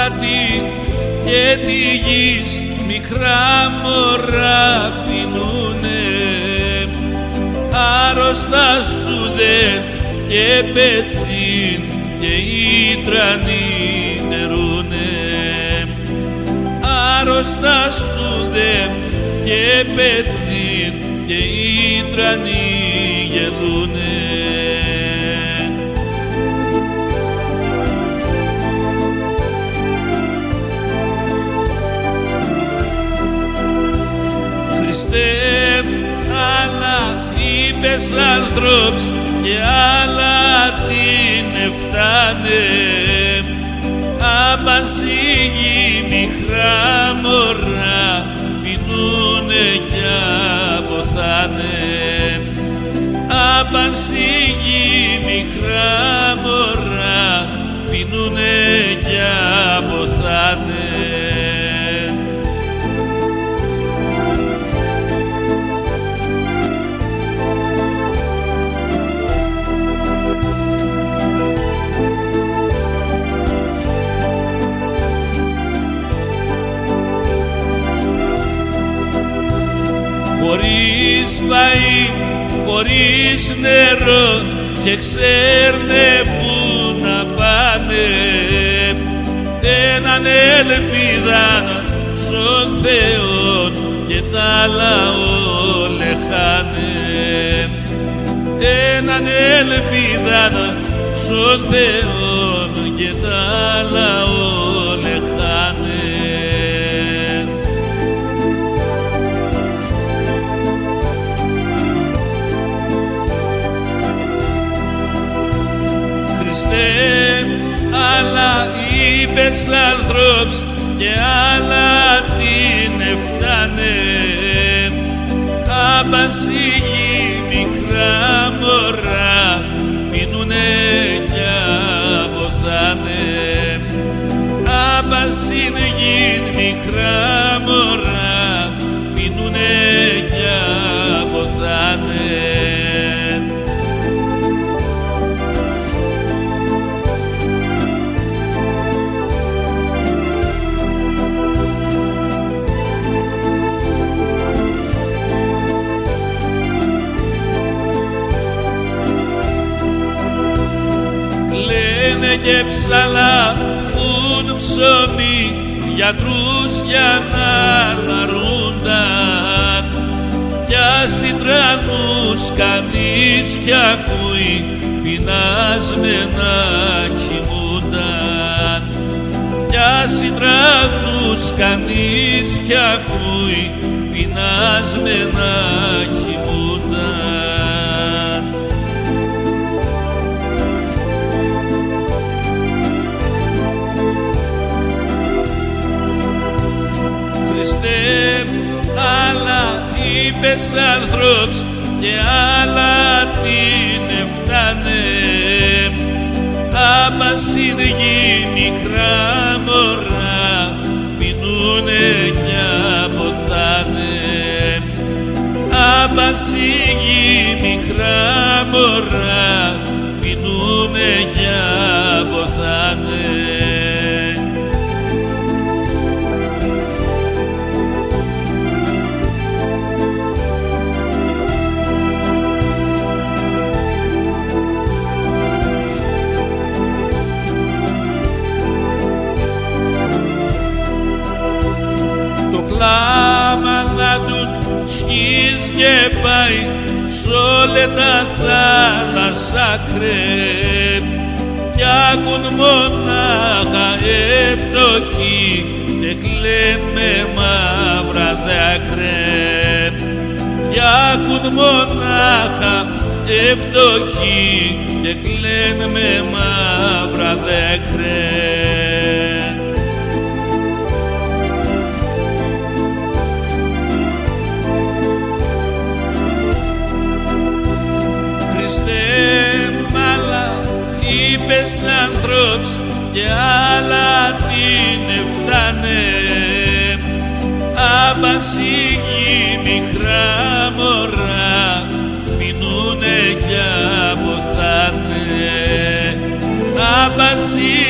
πλάτη και τη γης μικρά μωρά πειννουνε, άρρωστα στουδέ και πετσίν και ήτρανοι νερούνε, άρρωστα στουδέ και πετσίν και ήτρανοι γελούνε. Χριστέ, αλλά είπες ανθρώπς και άλλα την εφτάνε, απασίγει μικρά μωρά πειννούνε κι αποθάνε, απασίγει μικρά μωρά πειννούνε κι αποθάνε. Χωρίς φαΐ, χωρίς νερό και ξέρνε που να πάνε, έναν ελπίδαν στον Θεό και τ' άλλα όλα χάνε, έναν ελπίδαν στον Θεό και τ' άλλα όλα χάνε. Αλλά είπες ανθρώπς και άλλα την εφτάνε, απασίγει μικρά μωρά πειννουνε κι αποθάνε, απασίγει μικρά μωρά πειννουνε κι αποθάνε. Και ψαλαπούν ψωμί γιατρούς για να λαρούνταν, κι ασυντρανούς κανείς κι ακούει πεινασμένα κοιμούνταν, κι ασυντρανούς κανείς κι ακούει πεινασμένα κοιμούνταν. Αλλά είπες ανθρώπς και άλλα την εφτάνε, απασύγει μικρά μωρά πειννούνε κι αποθάνε, απασύγει μικρά μωρά πειννούνε κι αποθάνε. Κλάμα του σκείς και πάει σ' όλη τα θάλασσα κρέμ, κι άκουν μονάχα ευτοχοί και κλαιν με μαύρα δάκρυ, κι άκουν μονάχα ευτοχοί και κλαιν με μαύρα δάκρυ. Είπες ανθρώπς και άλλα την εφτάνε, απασύγει μικρά μωρά πειννούνε κι αποθάνε, απασύγει